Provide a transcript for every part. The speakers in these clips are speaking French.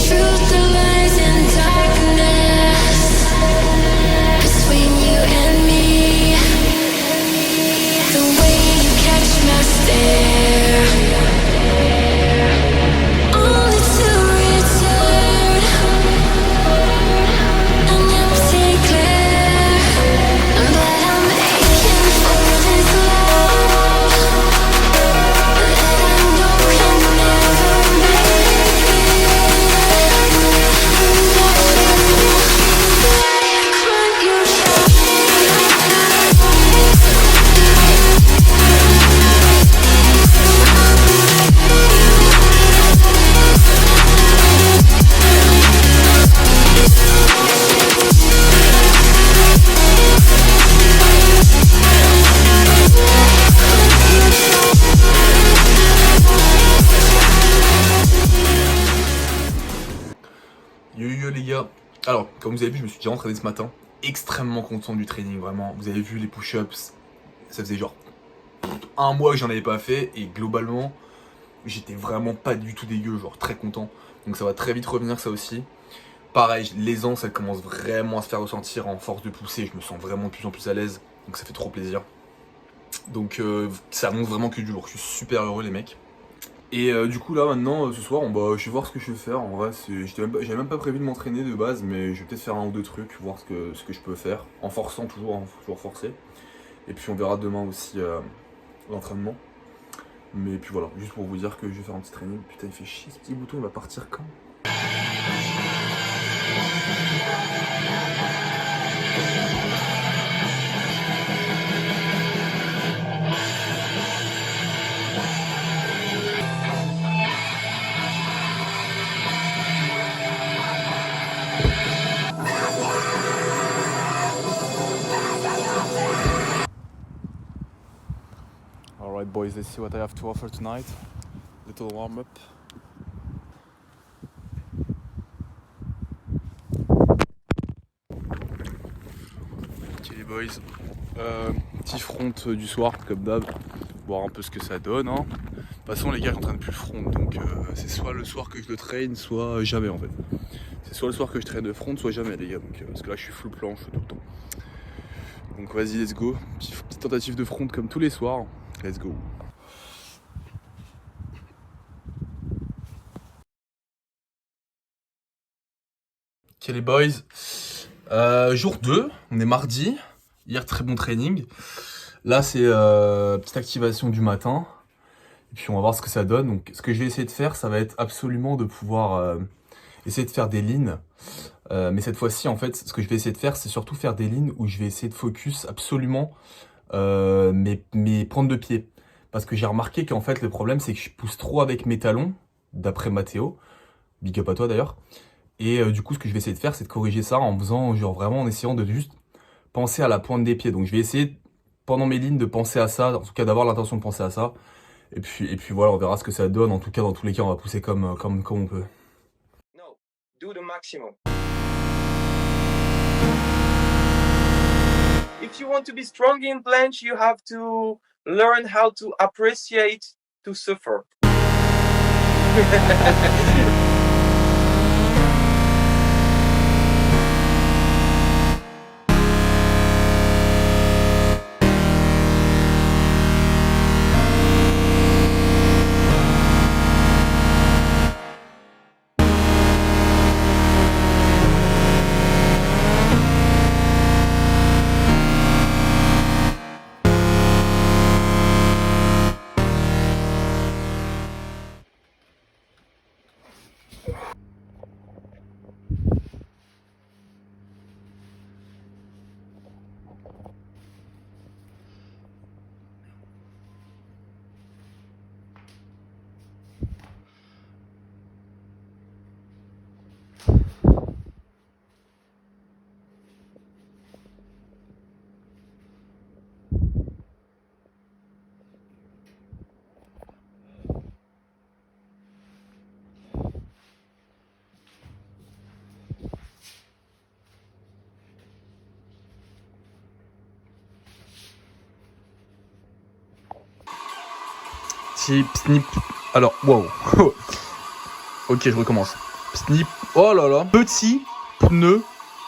truth that lies in darkness between you and me. The way you catch my stare, only to return an empty glare. But I'm aching for this love that I know can never make it. And I you Yo les gars, alors comme vous avez vu je me suis déjà entraîné ce matin, extrêmement content du training vraiment, vous avez vu les push-ups, ça faisait genre un mois que j'en avais pas fait et globalement j'étais vraiment pas du tout dégueu, genre très content, donc ça va très vite revenir ça aussi. Pareil, l'aisance elle commence vraiment à se faire ressentir en force de pousser, je me sens vraiment de plus en plus à l'aise, donc ça fait trop plaisir. Donc ça annonce vraiment que du lourd, je suis super heureux les mecs. Et du coup là maintenant ce soir je vais voir ce que je vais faire. En vrai j'avais même pas prévu de m'entraîner de base, mais je vais peut-être faire un ou deux trucs, voir ce que je peux faire, en forçant toujours, hein, faut toujours forcer. Et puis on verra demain aussi l'entraînement. Mais puis voilà, juste pour vous dire que je vais faire un petit training. Putain il fait chier ce petit bouton, il va partir quand? Alright boys, let's see what I have to offer tonight. Little warm up. Ok les boys, petit front du soir comme d'hab, voir un peu ce que ça donne. Hein. De toute façon les gars j'entraîne plus le front, donc c'est soit le soir que je le traîne, soit jamais en fait. C'est soit le soir que je traîne le front, soit jamais les gars, donc, parce que là je suis full planche tout le temps. Donc vas-y let's go, petite tentative de front comme tous les soirs, let's go. Ok les boys, jour 2, on est mardi, hier très bon training. Là c'est petite activation du matin, et puis on va voir ce que ça donne. Donc ce que je vais essayer de faire, ça va être absolument de pouvoir essayer de faire des lignes. Mais cette fois-ci en fait, ce que je vais essayer de faire, c'est surtout faire des lignes où je vais essayer de focus absolument mes pointes de pied. Parce que j'ai remarqué qu'en fait le problème c'est que je pousse trop avec mes talons, d'après Mathéo, big up à toi d'ailleurs. Et du coup, ce que je vais essayer de faire, c'est de corriger ça en faisant, genre vraiment en essayant de juste penser à la pointe des pieds. Donc je vais essayer, pendant mes lignes, de penser à ça, en tout cas d'avoir l'intention de penser à ça. Et puis voilà, on verra ce que ça donne. En tout cas, dans tous les cas, on va pousser comme on peut. No, do the maximum. If you want to be strong in planche, you have to learn how to appreciate to suffer. Snip. Alors, wow. Ok, je recommence. Snip. Oh là là. Petit pneu.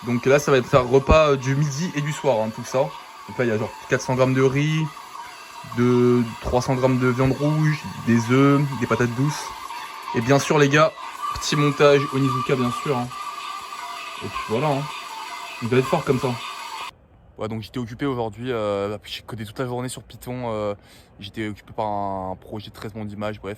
Donc là, ça va être un repas du midi et du soir, hein, tout ça. Donc là, il y a genre 400 grammes de riz, de 300 grammes de viande rouge, des œufs, des patates douces. Et bien sûr, les gars, petit montage Onizuka, bien sûr. Hein. Et puis voilà. Hein. Il doit être fort comme ça. Ouais, donc j'étais occupé aujourd'hui, j'ai codé toute la journée sur Python, j'étais occupé par un projet de traitement d'image, bref.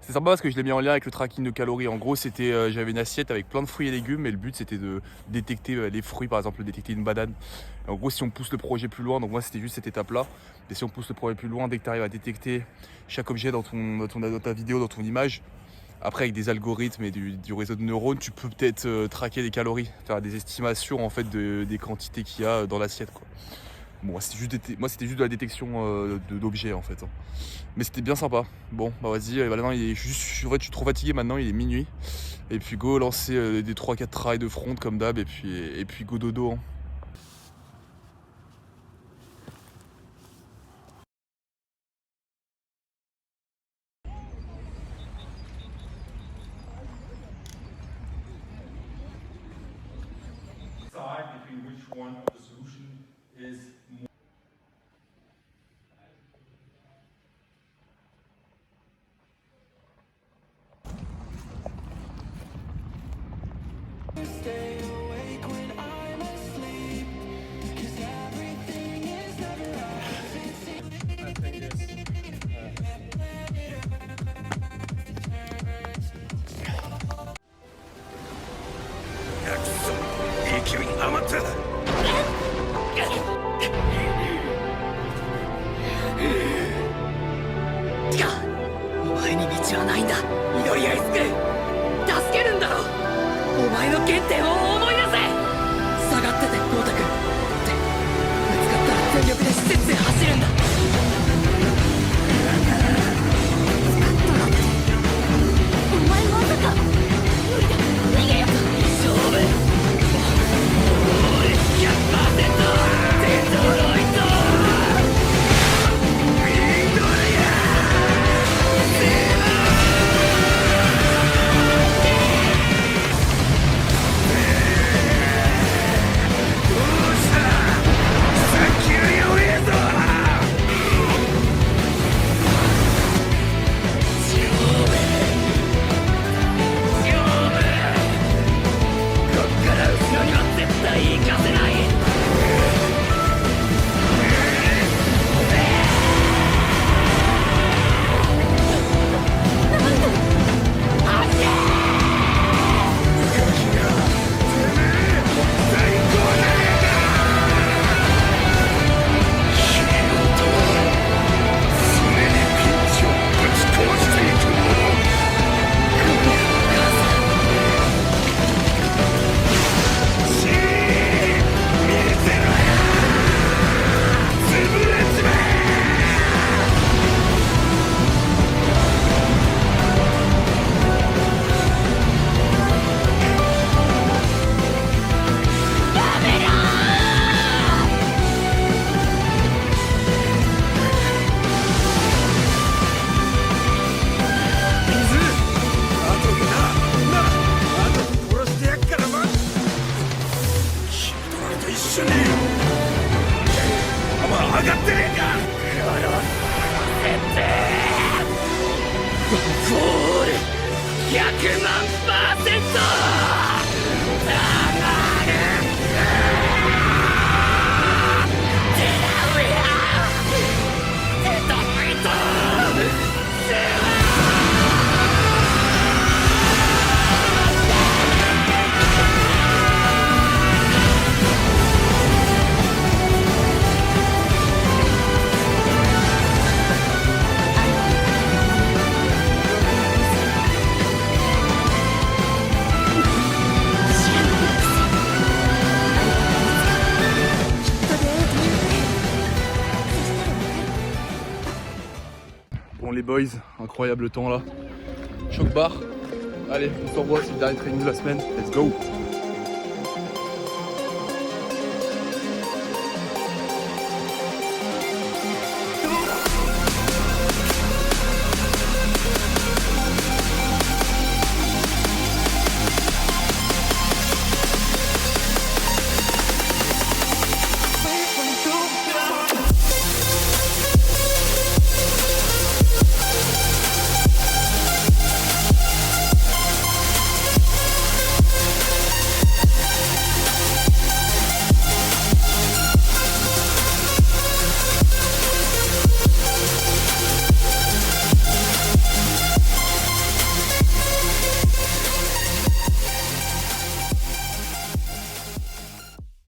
C'est sympa parce que je l'ai mis en lien avec le tracking de calories. En gros, c'était, j'avais une assiette avec plein de fruits et légumes et le but c'était de détecter les fruits, par exemple détecter une banane. Et en gros, si on pousse le projet plus loin, donc moi c'était juste cette étape-là, et si on pousse le projet plus loin, dès que tu arrives à détecter chaque objet dans ta vidéo, dans ton image, après avec des algorithmes et du réseau de neurones, tu peux peut-être traquer des calories, faire des estimations en fait des quantités qu'il y a dans l'assiette, quoi. Bon, c'était juste de la détection d'objets en fait. Hein. Mais c'était bien sympa. Bon, bah vas-y, maintenant je suis trop fatigué maintenant, il est minuit. Et puis go lancer des 3-4 trails de front comme d'hab et puis go dodo. Hein. Between which one of the solution is moreティカ、お前に道はないんだ。緑谷出助けるんだろ。お前の原点を思い出せ。下がってて光沢ってぶつかったら全力で施設へ走るんだ。お前まさか無理だ逃げよ勝負100%デトロイトBon les boys, incroyable temps là. Choc bar. Allez, on se revoit, c'est le dernier training de la semaine. Let's go.